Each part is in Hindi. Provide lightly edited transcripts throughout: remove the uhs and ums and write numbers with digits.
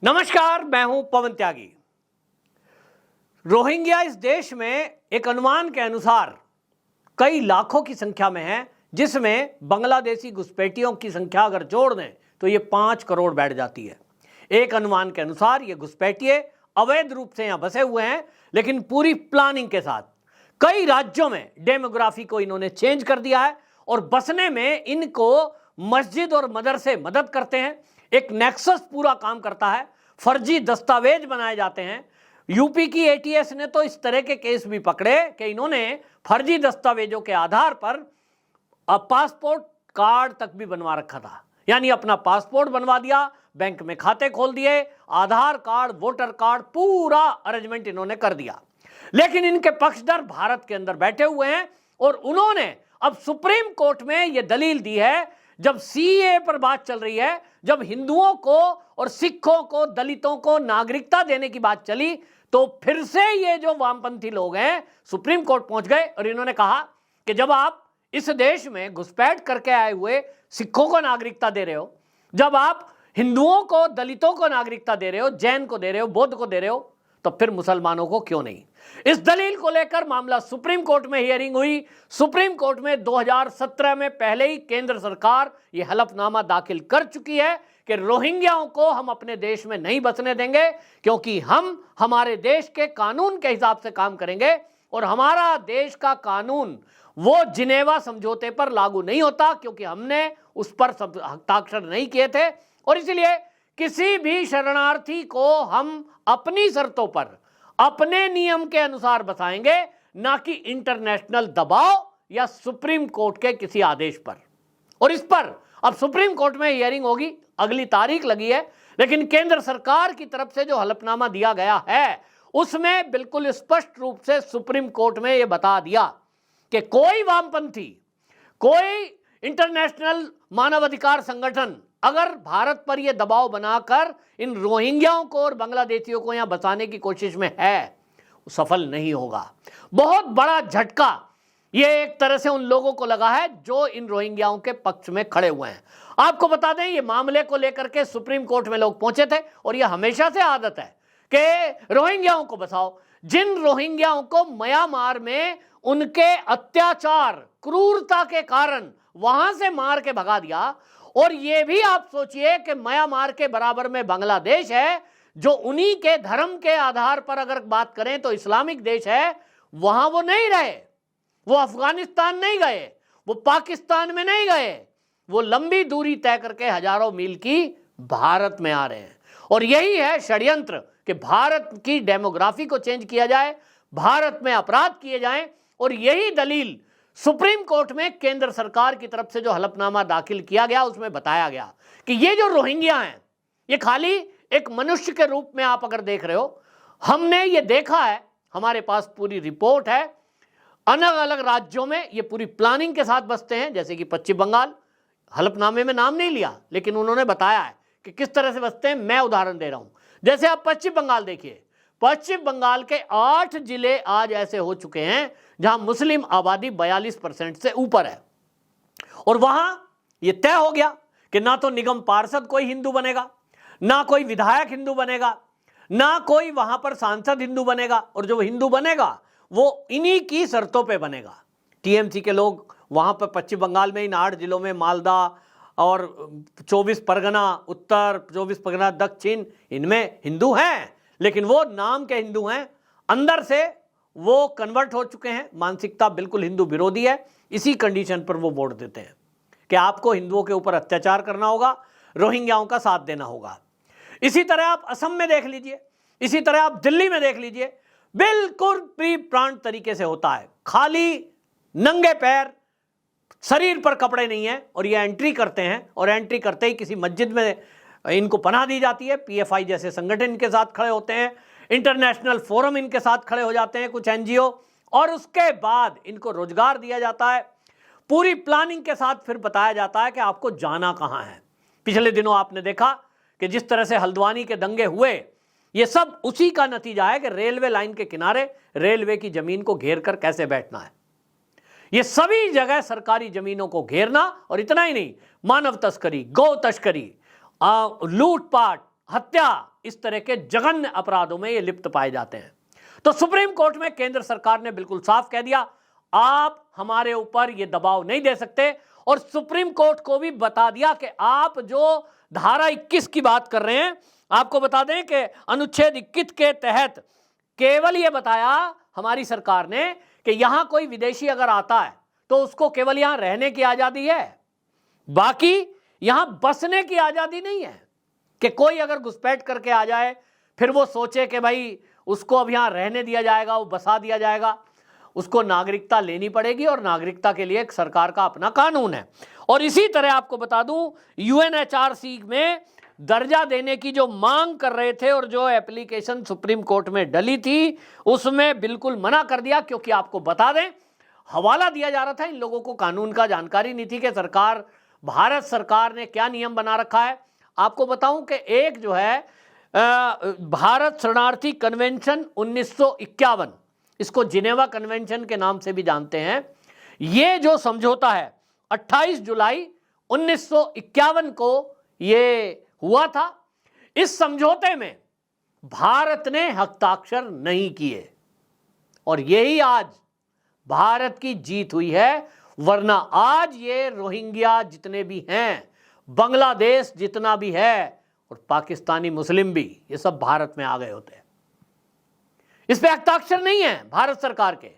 नमस्कार, मैं हूं पवन त्यागी। रोहिंग्या इस देश में एक अनुमान के अनुसार कई लाखों की संख्या में है, जिसमें बांग्लादेशी घुसपैठियों की संख्या अगर जोड़ दें तो ये 5 करोड़ बैठ जाती है। एक अनुमान के अनुसार ये घुसपैठिए अवैध रूप से यहां बसे हुए हैं, लेकिन पूरी प्लानिंग के साथ कई राज्यों में डेमोग्राफी को इन्होंने चेंज कर दिया है और बसने में इनको मस्जिद और मदरसे मदद करते हैं। एक नेक्सस पूरा काम करता है, फर्जी दस्तावेज बनाए जाते हैं। यूपी की एटीएस ने तो इस तरह के केस भी पकड़े कि इन्होंने फर्जी दस्तावेजों के आधार पर पासपोर्ट कार्ड तक भी बनवा रखा था, यानी अपना पासपोर्ट बनवा दिया, बैंक में खाते खोल दिए, आधार कार्ड, वोटर कार्ड, पूरा अरेंजमेंट इन्होंने कर दिया। लेकिन इनके पक्षधर भारत के अंदर बैठे हुए हैं और उन्होंने अब सुप्रीम कोर्ट में यह दलील दी है, जब सीए पर बात चल रही है, जब हिंदुओं को और सिखों को, दलितों को नागरिकता देने की बात चली, तो फिर से ये जो वामपंथी लोग हैं सुप्रीम कोर्ट पहुंच गए और इन्होंने कहा कि जब आप इस देश में घुसपैठ करके आए हुए सिखों को नागरिकता दे रहे हो, जब आप हिंदुओं को, दलितों को नागरिकता दे रहे हो, जैन को दे रहे हो, बौद्ध को दे रहे हो, तो फिर मुसलमानों को क्यों नहीं? इस दलील को लेकर मामला सुप्रीम कोर्ट में हियरिंग हुई। सुप्रीम कोर्ट में 2017 में पहले ही केंद्र सरकार यह हलफनामा दाखिल कर चुकी है कि रोहिंग्याओं को हम अपने देश में नहीं बसने देंगे, क्योंकि हम हमारे देश के कानून के हिसाब से काम करेंगे और हमारा देश का कानून वो जिनेवा समझौते पर लागू नहीं होता, क्योंकि हमने उस पर हस्ताक्षर नहीं किए थे और इसलिए किसी भी शरणार्थी को हम अपनी शर्तों पर, अपने नियम के अनुसार बसाएंगे, ना कि इंटरनेशनल दबाव या सुप्रीम कोर्ट के किसी आदेश पर। और इस पर अब सुप्रीम कोर्ट में हियरिंग होगी, अगली तारीख लगी है, लेकिन केंद्र सरकार की तरफ से जो हलफनामा दिया गया है उसमें बिल्कुल स्पष्ट रूप से सुप्रीम कोर्ट में यह बता दिया कि कोई वामपंथी, कोई इंटरनेशनल मानवाधिकार संगठन अगर भारत पर यह दबाव बनाकर इन रोहिंग्याओं को और बांग्लादेशियों को यहां बसाने की कोशिश में है, सफल नहीं होगा। बहुत बड़ा झटका ये एक तरह से उन लोगों को लगा है जो इन रोहिंग्याओं के पक्ष में खड़े हुए हैं। आपको बता दें, ये मामले को लेकर के सुप्रीम कोर्ट में लोग पहुंचे थे और यह हमेशा से आदत है कि रोहिंग्याओं को बसाओ। जिन रोहिंग्याओं को म्यांमार में उनके अत्याचार, क्रूरता के कारण वहां से मार के भगा दिया, और यह भी आप सोचिए कि म्यांमार के बराबर में बांग्लादेश है, जो उन्हीं के धर्म के आधार पर अगर बात करें तो इस्लामिक देश है, वहां वो नहीं रहे, वो अफगानिस्तान नहीं गए, वो पाकिस्तान में नहीं गए, वो लंबी दूरी तय करके हजारों मील की भारत में आ रहे हैं। और यही है षड्यंत्र कि भारत की डेमोग्राफी को चेंज किया जाए, भारत में अपराध किए जाएं, और यही दलील सुप्रीम कोर्ट में केंद्र सरकार की तरफ से जो हलफनामा दाखिल किया गया उसमें बताया गया कि ये जो रोहिंग्या हैं, ये खाली एक मनुष्य के रूप में आप अगर देख रहे हो, हमने ये देखा है, हमारे पास पूरी रिपोर्ट है, अलग अलग राज्यों में ये पूरी प्लानिंग के साथ बसते हैं। जैसे कि पश्चिम बंगाल, हलफनामे में नाम नहीं लिया लेकिन उन्होंने बताया है कि किस तरह से बसते हैं। मैं उदाहरण दे रहा हूं, जैसे आप पश्चिम बंगाल देखिए, पश्चिम बंगाल के 8 जिले आज ऐसे हो चुके हैं जहां मुस्लिम आबादी 42% से ऊपर है, और वहां यह तय हो गया कि ना तो निगम पार्षद कोई हिंदू बनेगा, ना कोई विधायक हिंदू बनेगा, ना कोई वहां पर सांसद हिंदू बनेगा, और जो हिंदू बनेगा वो इन्हीं की शर्तों पे बनेगा। टीएमसी के लोग वहां पर पश्चिम बंगाल में इन 8 जिलों में, मालदा और 24 परगना उत्तर, 24 परगना दक्षिण, इनमें हिंदू हैं, लेकिन वो नाम के हिंदू हैं, अंदर से वो कन्वर्ट हो चुके हैं, मानसिकता बिल्कुल हिंदू विरोधी है। इसी कंडीशन पर वो वोट देते हैं कि आपको हिंदुओं के ऊपर अत्याचार करना होगा, रोहिंग्याओं का साथ देना होगा। इसी तरह आप असम में देख लीजिए, इसी तरह आप दिल्ली में देख लीजिए, बिल्कुल प्री प्लान तरीके से होता है, खाली नंगे पैर, शरीर पर कपड़े नहीं है, और ये एंट्री करते हैं, और एंट्री करते ही किसी मस्जिद में इनको पनाह दी जाती है। पीएफआई जैसे संगठन इनके साथ खड़े होते हैं, इंटरनेशनल फोरम इनके साथ खड़े हो जाते हैं, कुछ एनजीओ, और उसके बाद इनको रोजगार दिया जाता है। पूरी प्लानिंग के साथ फिर बताया जाता है कि आपको जाना कहां है। पिछले दिनों आपने देखा कि जिस तरह से हल्द्वानी के दंगे हुए, ये सब उसी का नतीजा है कि रेलवे लाइन के किनारे रेलवे की जमीन को घेर कर कैसे बैठना है। ये सभी जगह सरकारी जमीनों को घेरना, और इतना ही नहीं, मानव तस्करी, गौ तस्करी, लूटपाट, हत्या, इस तरह के जघन्य अपराधों में ये लिप्त पाए जाते हैं। तो सुप्रीम कोर्ट में केंद्र सरकार ने बिल्कुल साफ कह दिया, आप हमारे ऊपर ये दबाव नहीं दे सकते, और सुप्रीम कोर्ट को भी बता दिया कि आप जो धारा 21 की बात कर रहे हैं, आपको बता दें कि अनुच्छेद 21 के तहत केवल ये बताया हमारी सरकार ने कि यहां कोई विदेशी अगर आता है तो उसको केवल यहां रहने की आजादी है, बाकी यहां बसने की आजादी नहीं है। कि कोई अगर घुसपैठ करके आ जाए फिर वो सोचे कि भाई उसको अब यहां रहने दिया जाएगा, वो बसा दिया जाएगा, उसको नागरिकता लेनी पड़ेगी, और नागरिकता के लिए एक सरकार का अपना कानून है। और इसी तरह आपको बता दूं, यूएनएचआरसी में दर्जा देने की जो मांग कर रहे थे और जो एप्लीकेशन सुप्रीम कोर्ट में डली थी, उसमें बिल्कुल मना कर दिया, क्योंकि आपको बता दें हवाला दिया जा रहा था, इन लोगों को कानून का जानकारी नहीं थी कि सरकार, भारत सरकार ने क्या नियम बना रखा है। आपको बताऊं कि एक जो है भारत शरणार्थी कन्वेंशन 1951, इसको जिनेवा कन्वेंशन के नाम से भी जानते हैं, ये जो समझौता है 28 जुलाई 1951 को ये हुआ था। इस समझौते में भारत ने हस्ताक्षर नहीं किए, और यही आज भारत की जीत हुई है। वरना आज ये रोहिंग्या जितने भी हैं, बांग्लादेश जितना भी है, और पाकिस्तानी मुस्लिम भी, ये सब भारत में आ गए होते हैं। इस पे हस्ताक्षर नहीं है भारत सरकार के,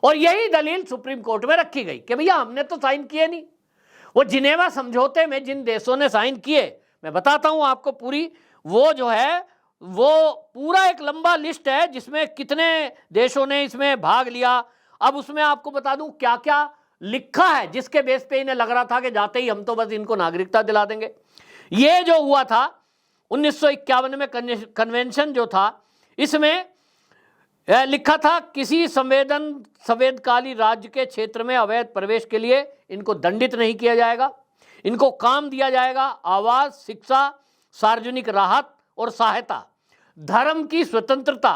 और यही दलील सुप्रीम कोर्ट में रखी गई कि भैया हमने तो साइन किए नहीं। वो जिनेवा समझौते में जिन देशों ने साइन किए, मैं बताता हूं आपको पूरी, वो जो है वो पूरा एक लंबा लिस्ट है जिसमें कितने देशों ने इसमें भाग लिया। अब उसमें आपको बता दूं क्या क्या लिखा है, जिसके बेस पे इन्हें लग रहा था कि जाते ही हम तो बस इनको नागरिकता दिला देंगे। ये जो हुआ था 1951 में कन्वेंशन जो था, इसमें लिखा था किसी संवेदनशील राज्य के क्षेत्र में अवैध प्रवेश के लिए इनको दंडित नहीं किया जाएगा, इनको काम दिया जाएगा, आवास, शिक्षा, सार्वजनिक राहत और सहायता, धर्म की स्वतंत्रता,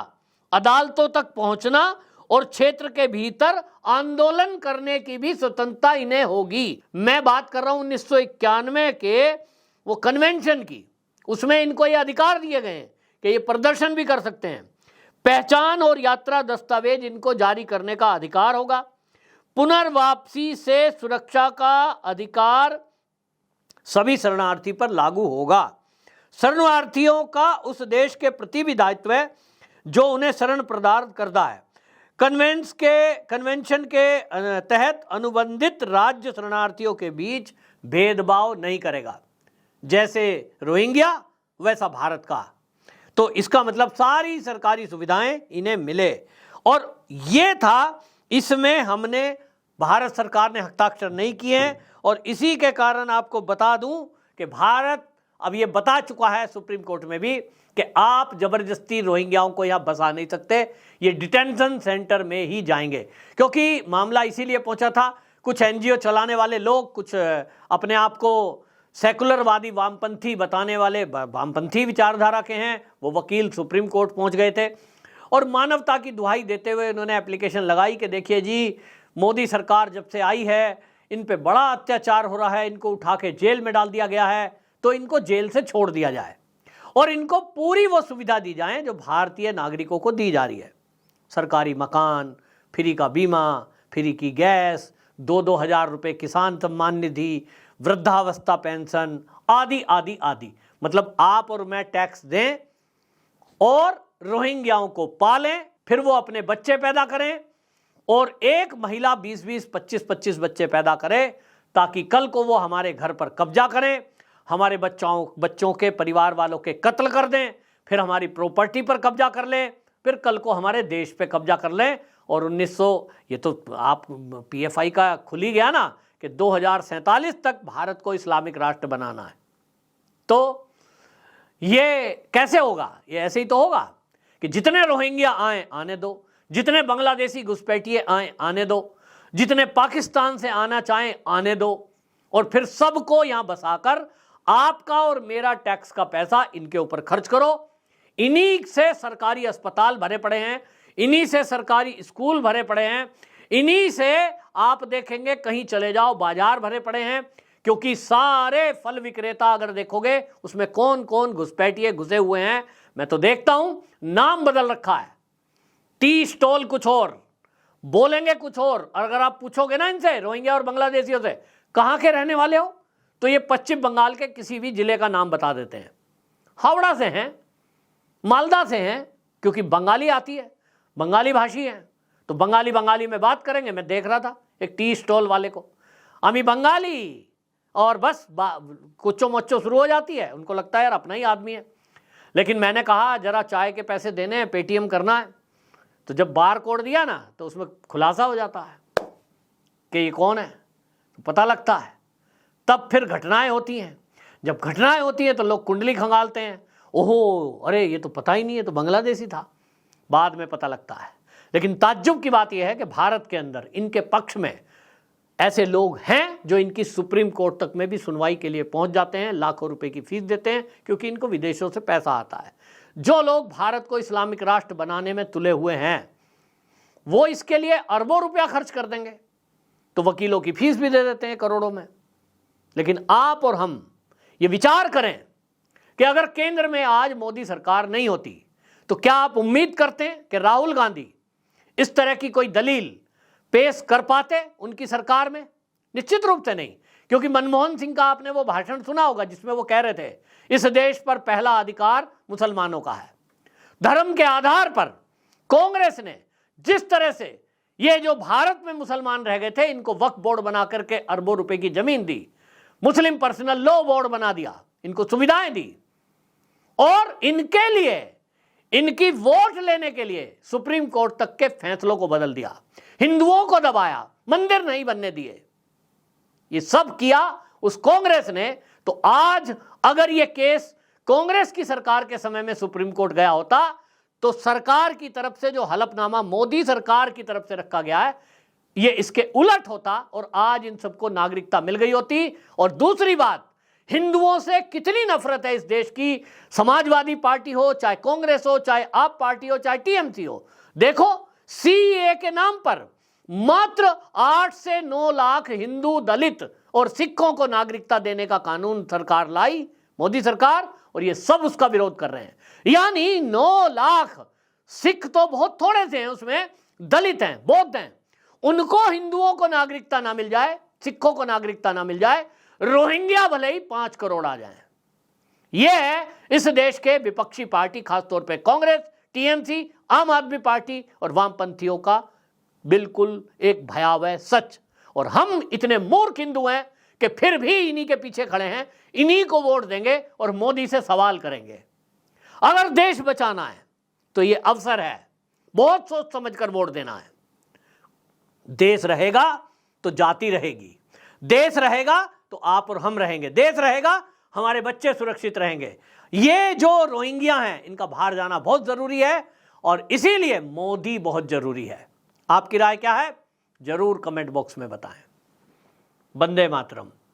अदालतों तक पहुंचना और क्षेत्र के भीतर आंदोलन करने की भी स्वतंत्रता इन्हें होगी। मैं बात कर रहा हूं 1991 के वो कन्वेंशन की, उसमें इनको ये अधिकार दिए गए हैं कि ये प्रदर्शन भी कर सकते हैं। पहचान और यात्रा दस्तावेज इनको जारी करने का अधिकार होगा। पुनर्वापसी से सुरक्षा का अधिकार सभी शरणार्थी पर लागू होगा। शरणार्थियों का उस देश के प्रति भी दायित्व है जो उन्हें शरण प्रदान करता है। कन्वेंशन के तहत अनुबंधित राज्य शरणार्थियों के बीच भेदभाव नहीं करेगा, जैसे रोहिंग्या वैसा भारत का। तो इसका मतलब सारी सरकारी सुविधाएं इन्हें मिले, और ये था, इसमें हमने, भारत सरकार ने हस्ताक्षर नहीं किए हैं। और इसी के कारण आपको बता दूं कि भारत अब ये बता चुका है सुप्रीम कोर्ट में भी कि आप जबरदस्ती रोहिंग्याओं को यहां बसा नहीं सकते, ये डिटेंशन सेंटर में ही जाएंगे। क्योंकि मामला इसीलिए पहुंचा था, कुछ एनजीओ चलाने वाले लोग, कुछ अपने आप को सेकुलरवादी वामपंथी बताने वाले वामपंथी विचारधारा के हैं, वो वकील सुप्रीम कोर्ट पहुंच गए थे, और मानवता की दुहाई देते हुए उन्होंने एप्लीकेशन लगाई कि देखिए जी, मोदी सरकार जब से आई है इन पे बड़ा अत्याचार हो रहा है, इनको उठा के जेल में डाल दिया गया है, तो इनको जेल से छोड़ दिया जाए और इनको पूरी वो सुविधा दी जाए जो भारतीय नागरिकों को दी जा रही है। सरकारी मकान, फ्री का बीमा, फ्री की गैस, 2-2 हज़ार रुपये किसान सम्मान निधि, वृद्धावस्था पेंशन, आदि आदि आदि। मतलब आप और मैं टैक्स दें और रोहिंग्याओं को पालें, फिर वो अपने बच्चे पैदा करें, और एक महिला 20-20, 25-25 बच्चे पैदा करे, ताकि कल को वो हमारे घर पर कब्जा करें, हमारे बच्चों के परिवार वालों के कत्ल कर दें, फिर हमारी प्रॉपर्टी पर कब्जा कर लें, फिर कल को हमारे देश पे कब्जा कर लें। और 1900, ये तो आप पीएफआई का खुल ही गया ना कि 2047 तक भारत को इस्लामिक राष्ट्र बनाना है। तो ये कैसे होगा? ये ऐसे ही तो होगा कि जितने रोहिंग्या आए आने दो, जितने बांग्लादेशी घुसपैठिए आए आने दो, जितने पाकिस्तान से आना चाहें आने दो, और फिर सबको यहां बसाकर आपका और मेरा टैक्स का पैसा इनके ऊपर खर्च करो। इन्हीं से सरकारी अस्पताल भरे पड़े हैं, इन्हीं से सरकारी स्कूल भरे पड़े हैं, इन्हीं से आप देखेंगे कहीं चले जाओ बाजार भरे पड़े हैं, क्योंकि सारे फल विक्रेता अगर देखोगे उसमें कौन कौन घुसपैठिए घुसे हुए हैं, मैं तो देखता हूं नाम बदल रखा है। टी स्टॉल कुछ और, बोलेंगे कुछ और। अगर आप पूछोगे ना इनसे, रोहिंग्या और बांग्लादेशियों से, कहां के रहने वाले हो, तो ये पश्चिम बंगाल के किसी भी जिले का नाम बता देते हैं। हावड़ा से हैं, मालदा से हैं, क्योंकि बंगाली आती है, बंगाली भाषी हैं, तो बंगाली बंगाली में बात करेंगे। मैं देख रहा था एक टी स्टॉल वाले को, अमी बंगाली, और बस कुच्चो मच्चो शुरू हो जाती है। उनको लगता है यार अपना ही आदमी है। लेकिन मैंने कहा जरा चाय के पैसे देने हैं, पेटीएम करना है, तो जब बार कोड दिया ना तो उसमें खुलासा हो जाता है कि ये कौन है, तो पता लगता है। तब फिर घटनाएं होती हैं। जब घटनाएं होती हैं तो लोग कुंडली खंगालते हैं, ओहो अरे ये तो पता ही नहीं है, तो बांग्लादेशी था, बाद में पता लगता है। लेकिन ताज्जुब की बात यह है कि भारत के अंदर इनके पक्ष में ऐसे लोग हैं जो इनकी सुप्रीम कोर्ट तक में भी सुनवाई के लिए पहुंच जाते हैं, लाखों रुपए की फीस देते हैं, क्योंकि इनको विदेशों से पैसा आता है। जो लोग भारत को इस्लामिक राष्ट्र बनाने में तुले हुए हैं वो इसके लिए अरबों रुपया खर्च कर देंगे, तो वकीलों की फीस भी दे देते हैं करोड़ों में। लेकिन आप और हम ये विचार करें कि अगर केंद्र में आज मोदी सरकार नहीं होती तो क्या आप उम्मीद करते हैं कि राहुल गांधी इस तरह की कोई दलील पेश कर पाते उनकी सरकार में? निश्चित रूप से नहीं, क्योंकि मनमोहन सिंह का आपने वो भाषण सुना होगा जिसमें वो कह रहे थे इस देश पर पहला अधिकार मुसलमानों का है। धर्म के आधार पर कांग्रेस ने जिस तरह से ये जो भारत में मुसलमान रह गए थे इनको वक्फ बोर्ड बना करके अरबों रुपए की जमीन दी, मुस्लिम पर्सनल लॉ बोर्ड बना दिया, इनको सुविधाएं दी, और इनके लिए इनकी वोट लेने के लिए सुप्रीम कोर्ट तक के फैसलों को बदल दिया, हिंदुओं को दबाया, मंदिर नहीं बनने दिए, ये सब किया उस कांग्रेस ने। तो आज अगर ये केस कांग्रेस की सरकार के समय में सुप्रीम कोर्ट गया होता तो सरकार की तरफ से जो हलफनामा मोदी सरकार की तरफ से रखा गया है ये इसके उलट होता और आज इन सबको नागरिकता मिल गई होती। और दूसरी बात, हिंदुओं से कितनी नफरत है इस देश की, समाजवादी पार्टी हो, चाहे कांग्रेस हो, चाहे आप पार्टी हो, चाहे टीएमसी हो, देखो सीएए के नाम पर मात्र 8 से 9 लाख हिंदू, दलित और सिखों को नागरिकता देने का कानून सरकार लाई, मोदी सरकार, और ये सब उसका विरोध कर रहे हैं। यानी 9 लाख सिख तो बहुत थोड़े से हैं, उसमें दलित हैं, बौद्ध हैं, उनको हिंदुओं को नागरिकता ना मिल जाए, सिखों को नागरिकता ना मिल जाए, रोहिंग्या भले ही 5 करोड़ आ जाए। यह है इस देश के विपक्षी पार्टी, खासतौर पे कांग्रेस, टीएमसी, आम आदमी पार्टी और वामपंथियों का बिल्कुल एक भयावह सच। और हम इतने मूर्ख हिंदू हैं कि फिर भी इन्हीं के पीछे खड़े हैं, इन्हीं को वोट देंगे और मोदी से सवाल करेंगे। अगर देश बचाना है तो यह अवसर है, बहुत सोच समझकर वोट देना है। देश रहेगा तो जाति रहेगी, देश रहेगा तो आप और हम रहेंगे, देश रहेगा हमारे बच्चे सुरक्षित रहेंगे। ये जो रोहिंग्या हैं इनका बाहर जाना बहुत जरूरी है और इसीलिए मोदी बहुत जरूरी है। आपकी राय क्या है जरूर कमेंट बॉक्स में बताएं। वंदे मातरम।